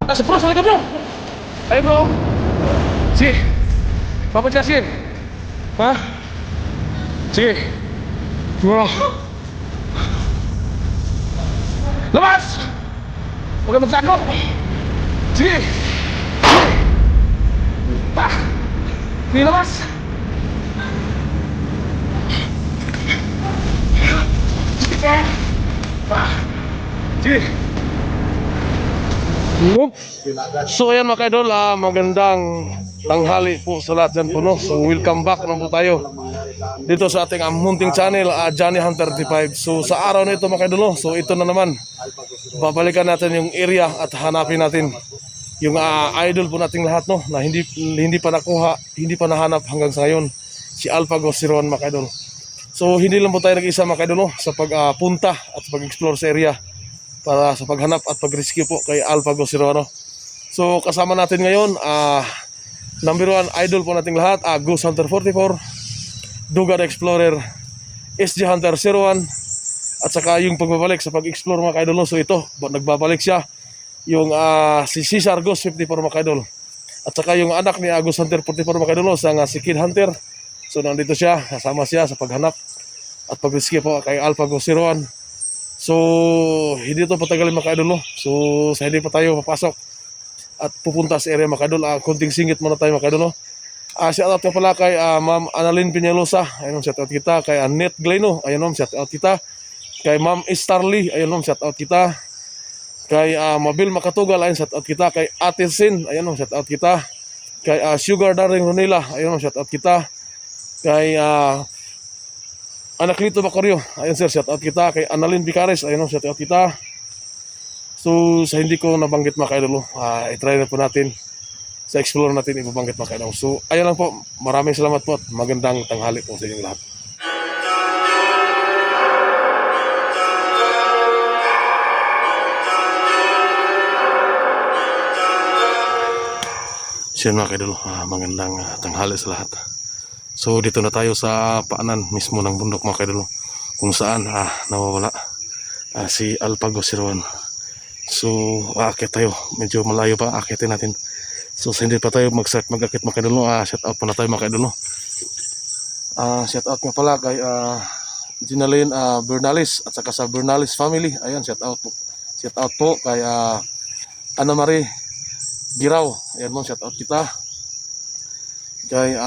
Nasa bro, sali ka bro. Ayo bro. Sige. Papat ka, sige. Ha? Sige. Bro. Labas! Huwag ka magtakot. Sige. Pa. Sige, labas. Sige. Pa. Sige. So ayan mga idol, magandang tanghali po sa lahat dyan po, no? So welcome back na po tayo dito sa ating munting channel, Johnny Hunter 35. So sa araw na ito mga idol, no? So ito na naman, babalikan natin yung area at hanapin natin yung idol po nating lahat, no? Na hindi pa nakuha, hindi pa nahanap hanggang sa ngayon, si Alphago Zero 1 mga idol. So hindi lang po tayo nag-isa mga idol, no? Sa pagpunta at pag-explore sa area para sa paghanap at pag-rescue po kay Alphago Zero 1. So kasama natin ngayon, number 1 idol po nating lahat, Ghost Hunter 44, Dugard Explorer, SG Hunter 01, at saka yung pagbabalik sa pag-explore mga idol, no? So ito, nagbabalik siya, yung si Cesar Ghost 54 mga idol, at saka yung anak ni Ghost Hunter 44 mga idol, no? Si Kid Hunter. So nandito siya, kasama siya sa paghanap at pag-rescue po kay Alphago Zero 1. So hindi ito patagalin mga idol, no? So sa hindi pa tayo papasok at pupunta sa area mga idol, konting singit muna tayo mga idol, no? Shout out ka pala kay Ma'am Annalyn Peñalosa, ayun, shout out kita. Kay Annette Gleno, ayun, shout out kita. Kay Ma'am Starly, ayun, shout out kita. Kay Mabil Makatugal, ayun, shout out kita. Kay Ate Sin, ayun, shout out kita. Kay Sugar Darling Ronila, ayun, shout out kita. Kay Anaklito Bacoryo, ayun sir, shout out kita. Kay Annalyn Vicares, ayun, shout out kita. So sa hindi ko nabanggit mga idol, i-try na po natin sa explore natin, ibabanggit mga idol. So ayun lang po, maraming salamat po at magandang tanghali po sa inyong lahat. So mga idol, magandang tanghali sa lahat. So dito na tayo sa paanan mismo ng bundok mga idol, kung saan nawawala si Alphago Zero 1. So aakyat tayo, medyo malayo pa, aakyatin natin. So sa hindi pa tayo mag-start mag-akyat mga idol, shout out muna tayo mga idol. Shout out nga pala kay Ginaline Bernales at saka sa Bernales family. Ayan, shout out po. Shout out po kay Ana Marie Giraw. Ayan mo, shout out kita. Kay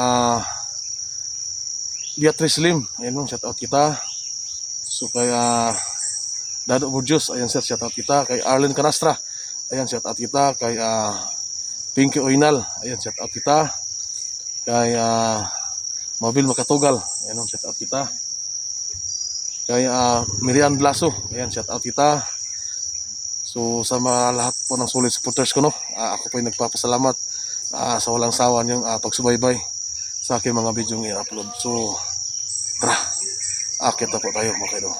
Beatrice Lim, ayan mo, shout out kita. So kay Dado Burjos, ayan sir, shout out kita. Kay Arlen Canastra, ayan, shout out kita. Kay Pinky Oinal, ayan, shout out kita. Kay Mabil Makatugal, ayan, shout out kita. Kay Miriam Blaso, ayan, shout out kita. So sa mga lahat po ng solid supporters ko, no, ako po ay nagpapasalamat sa walang sawa niyong pagsubaybay sa aking mga video ng i-upload. So tara, akit na po tayo mga idol.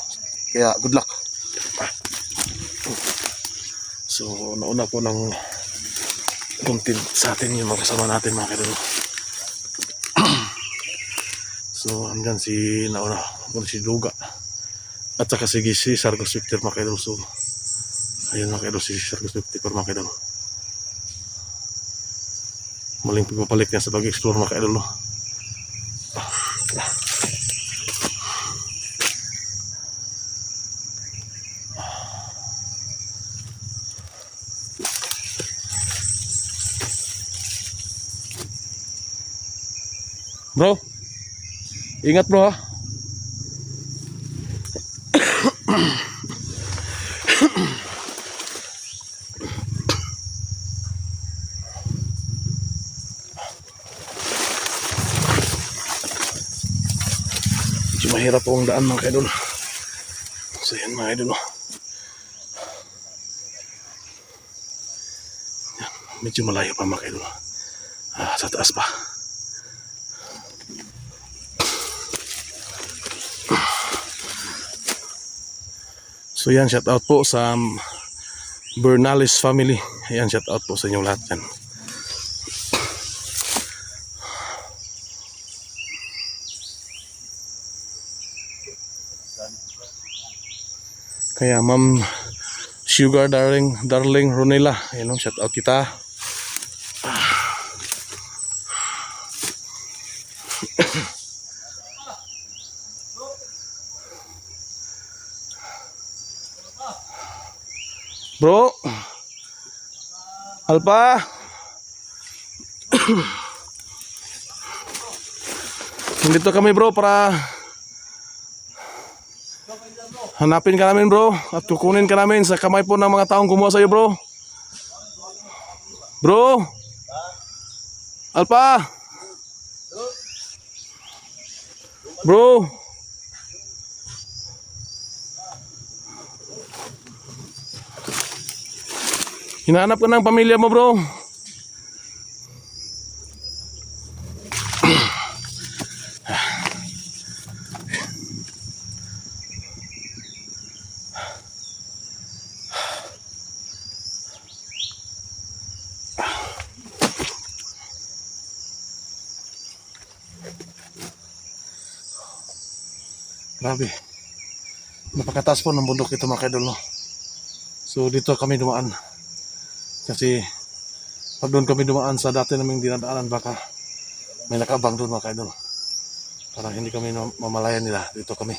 Kaya good luck. So nauna po ng content sa atin yung mga kasama natin mga idol. So andyan si nauna si Duga at saka si Cesar Ghost 54 mga idol. So ayun mga idol, si Cesar Ghost 54 mga idol. Maling pagpapalik niya sa pag-explore mga idol, no? Bro, ingat bro ha. Mahirap po ang daan mga idol. So yan mga idol, yan, medyo malayo pa mga idol, sa taas pa. So yan, shout out po sa Bernales family. Ayan, shout out po sa inyong lahat yan. Kaya Ma'am Sugar darling Ronela. Ayun, shout out kita. Bro, Alpa. Nandito kami bro para hanapin ka namin bro at kukunin ka namin sa kamay po ng mga taong kumuha sa'yo bro. Bro, Alpa. Bro, hinahanap ka ng pamilya mo bro. Grabe. Napakataas po ng bundok ito mga kaidol, no? So dito kami dumaan. Kasi pag doon kami dumaan sa dati naming dinadaanan, baka may nakabang doon mga kaidol. Para hindi kami mamalayan nila. Dito kami.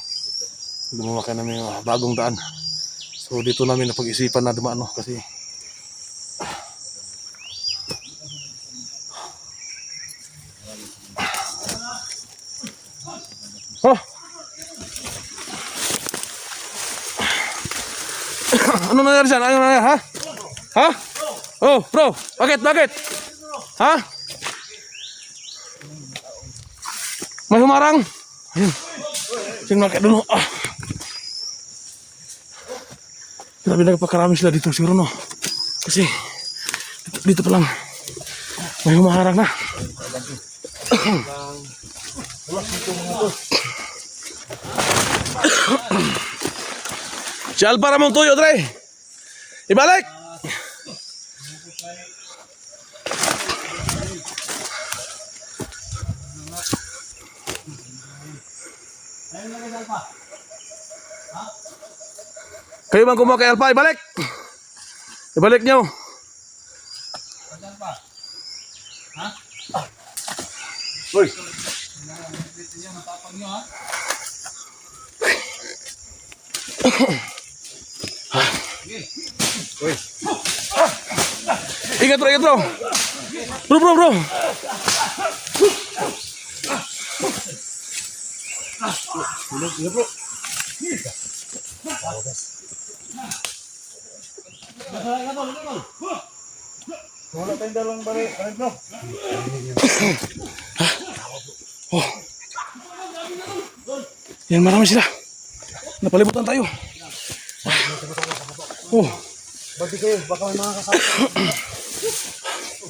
Lumawakan namin yung bagong daan. So dito namin napag-isipan na dumaan, no? Kasi oh! Ano nangyari dyan? Ano nangyari? Ha? Ha? Oh, bro. Bakit? Ha? May humarang. Ayun. Sino makakit dun? Grabe nagpakarami sila dito siguro, no? Kasi dito pa lang may humarang na. Si Alpa ramong tuyo, Dre. Ibalik! Kayo bang kumuha kay Alpa? Ibalik! Ibalik nyo. Ha? Uy! Matapang nyo ha? Uy. Ingat bro. Bro. Wala tayong dalawang balik bro. Oh. Yan, marami sila. Napalibutan tayo. Oh. Bati kayo, baka may mga kasama.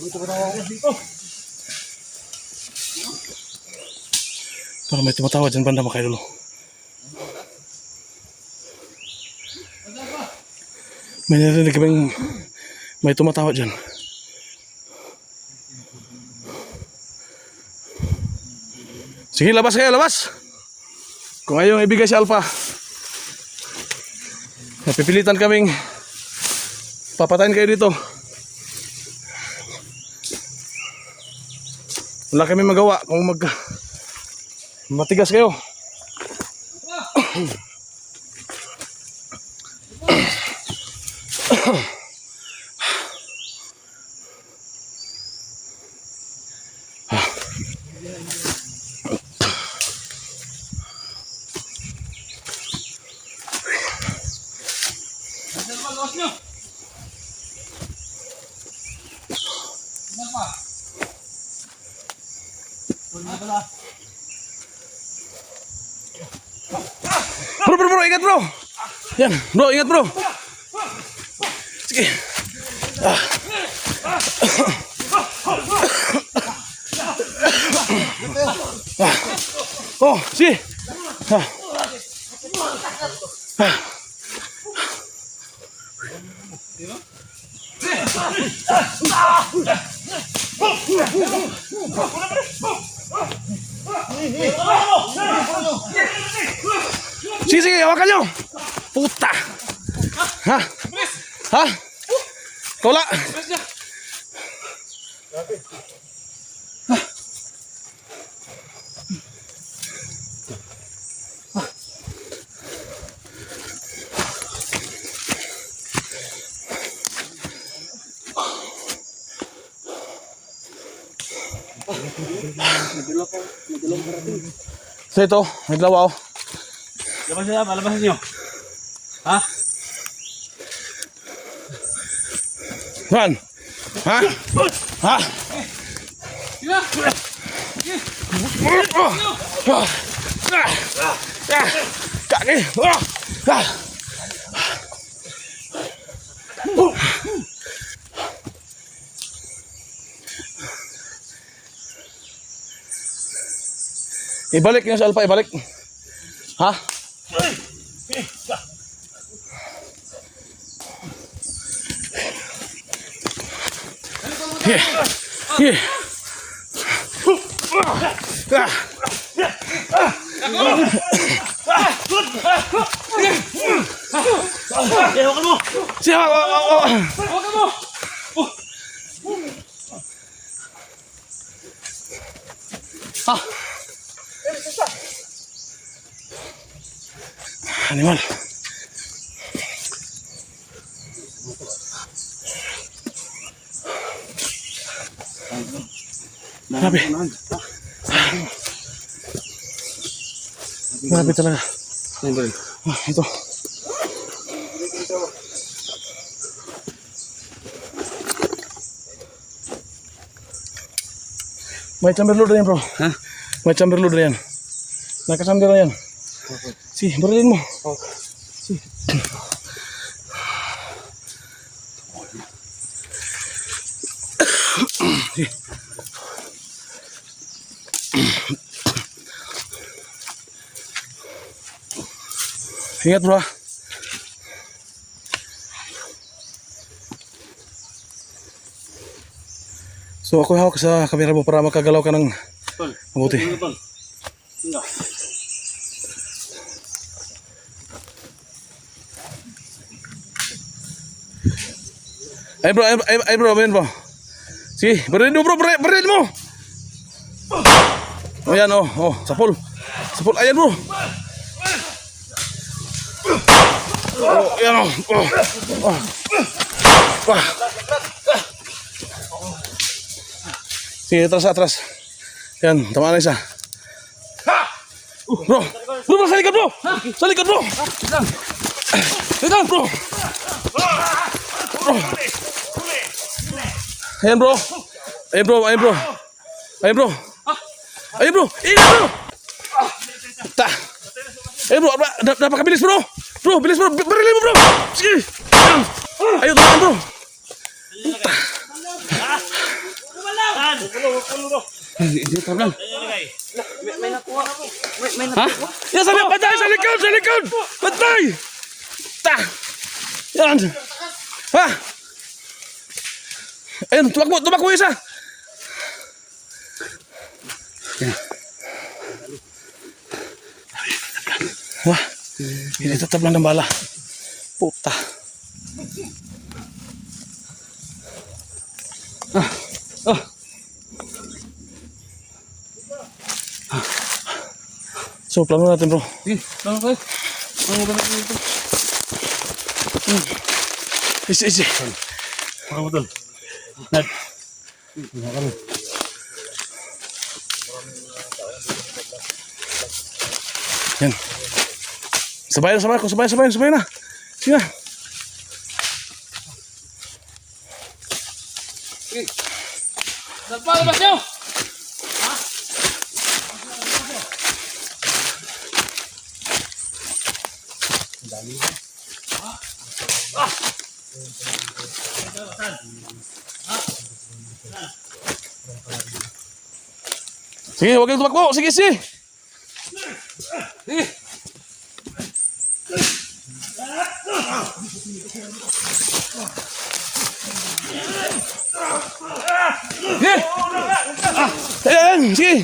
Dito ko na ako dito. Parang may tumatawa dyan banda mga kaidol. May narinig kaming may tumatawa dyan. Sige, labas kayo, labas! Kung ayaw ibigay si Alpa, napipilitan kaming papatayin kayo dito. Wala kami magawa kung matigas kayo. Bro, ingat bro. Yan, bro, ingat bro. Sige. Oh, sige. Sige, hawakan nyo. Puta. Ha? Ha? Wala. So ito, may dalawa oh. Labas niya, malabasan niyo. Ha? Yan. Ha? Ha? Kaki. Ibalik niyo sa alpa, ibalik. Ha? Yeah. Hawakan mo! Siya. Hawakan mo! Ha? Animal. Grabe. Grabe talaga. Ito. May chamber loader yan bro. Ha? May chamber loader yan. Nakasamber na yan. Si, barilin mo. Si. Si. Ingat bro. So ako hawak sa kamera mo para makagalaw ka ng mabuti. Ay bro, ay bro, bro. Sige, barilin mo bro, barilin mo. Oh yan oh, sapul. Sapul, ayan bro. Oh, yan oh. Sige, atras. Yan, tama na isa. Bro, sa likod bro. Sa likod bro. Litan bro. Ayan bro. Ayan bro. Ingat bro. Ta. Ayan bro, napakabilis bro. Bro, bilis bro. Barilin mo bro. Sige. Ayo, tamaan bro. May nakuha. Ha? Yan sabi, patay sa likod. Patay. Ta. Yan. Ha? Ayun, tumakbo isa. Wah, ini tetap lang ng bala. Puta. So, plano natin bro. Easy. Betul. Yan. Sabay na. Sige na. Labas niyo! Sige, huwag kang tumakbo. Sige. Ayan, sige.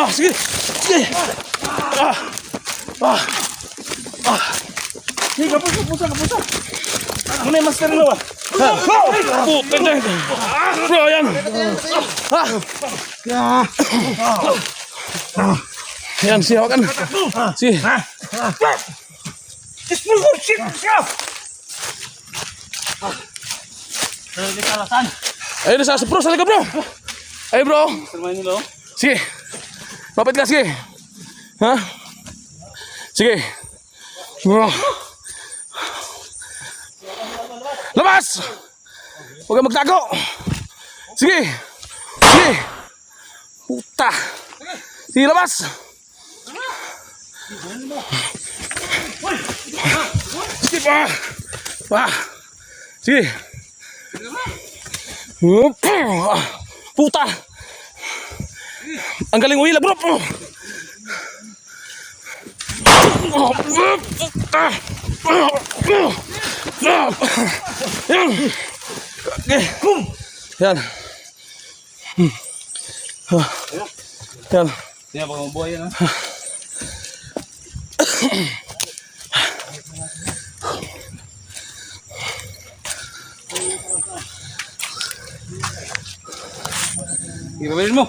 Sige. Ano yung master nila ba? Putin dyan. Bro, yan. Ha? Yan, siya kan. Si. Di kalasan. Ayun sa bro, sali ka bro. Ay bro. Sermain nila oh. Sige. Lapit ka, sige. Ha? Sige. Oh. Labas! Huwag kang magtago. Sige. Sige. Puta. Sige, labas. Sige pa. Pa. Sige. Puta. Ang galing uila bro. Yan. Yan. Yan. Siya pa kung buhay yan ha. Ibabalin mo.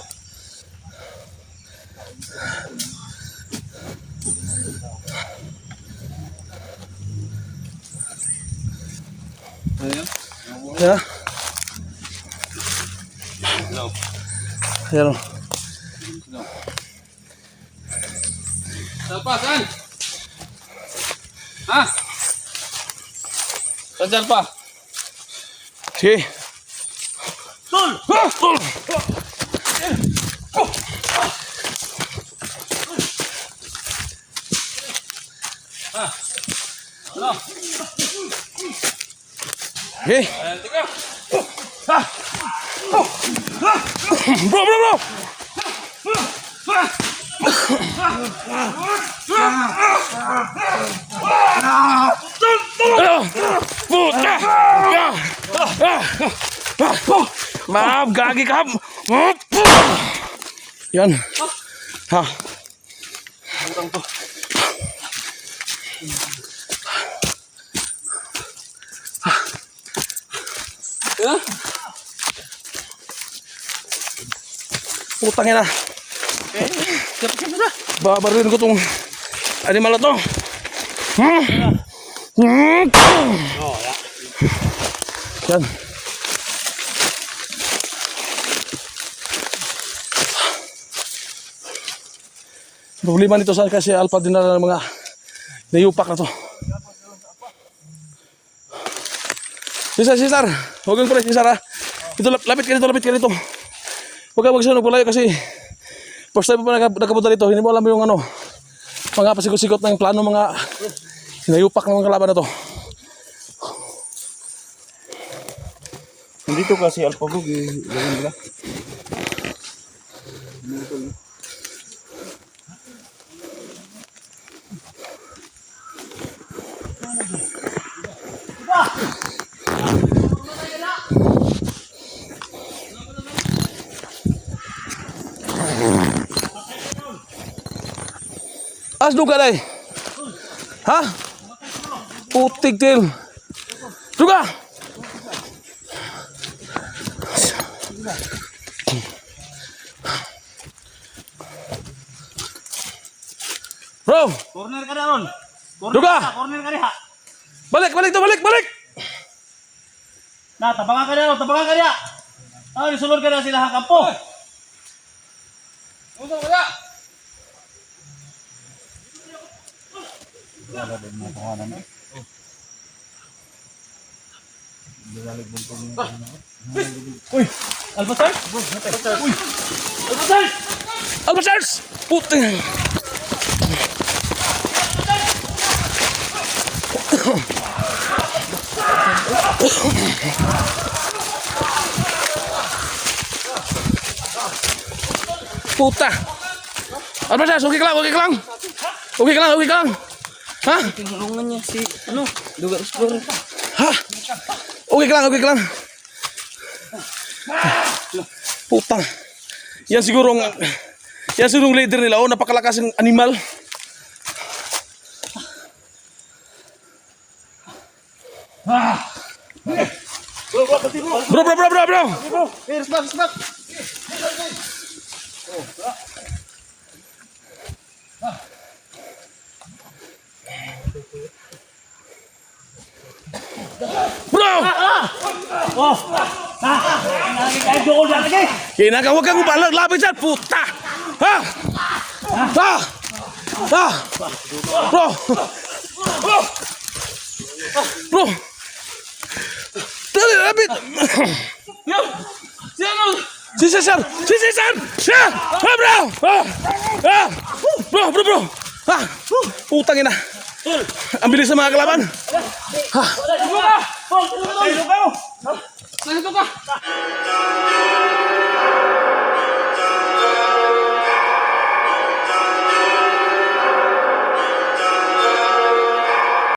Ayan. Ya. No. Yan. No. Saan? Ha? Saan pa? Sige. Tol! Tol. Ano? Okay. Ayan, tika. Bro. Puta. Maaf, gagi ka. Yan. Ha. Ya? Putang ina. Siap na. Babaruin ko tong animal na to. Oh, ya. Yan. Problema nito sa kasi alpha din na ng mga nayupak na to. Cesar, huwag kang pala, Cesar ha. Ito, lapit ka dito. Huwag kang magsunod palayo kasi first time pa nakapunta dito, hindi mo alam yung ano, mga pasikot-sikot ng plano mga nayupak ng mga kalaban na to. Dito kasi alpabog gawin nila. As duga day. Ha? Putik til. Duga. Bro, Corner ka na ron. Duga! Corner ka diha. balik. Na, tabangan ka na ron, Ay, sulod ka na sila ang kampo. Uso ka na. Uy, Albasar? Uy, Albasar! Albasars! Putik. Puta. Albasars, okay ka lang. Ha? Tinulungan niya si, Duga Explorer. Ha? Okay ka lang. Puta. Yan siguro leader nila. Oh, napakalakas ng animal. Bro. Hey, respect. Bro! Kinaga, huwag kang lapit dyan, puta! Ha? Bro! Bro! Dali, lapit! Si Cesar! Siya! Bro! Bro! Utang ina! Ang bilis sa mga kalaban! Nandito ka!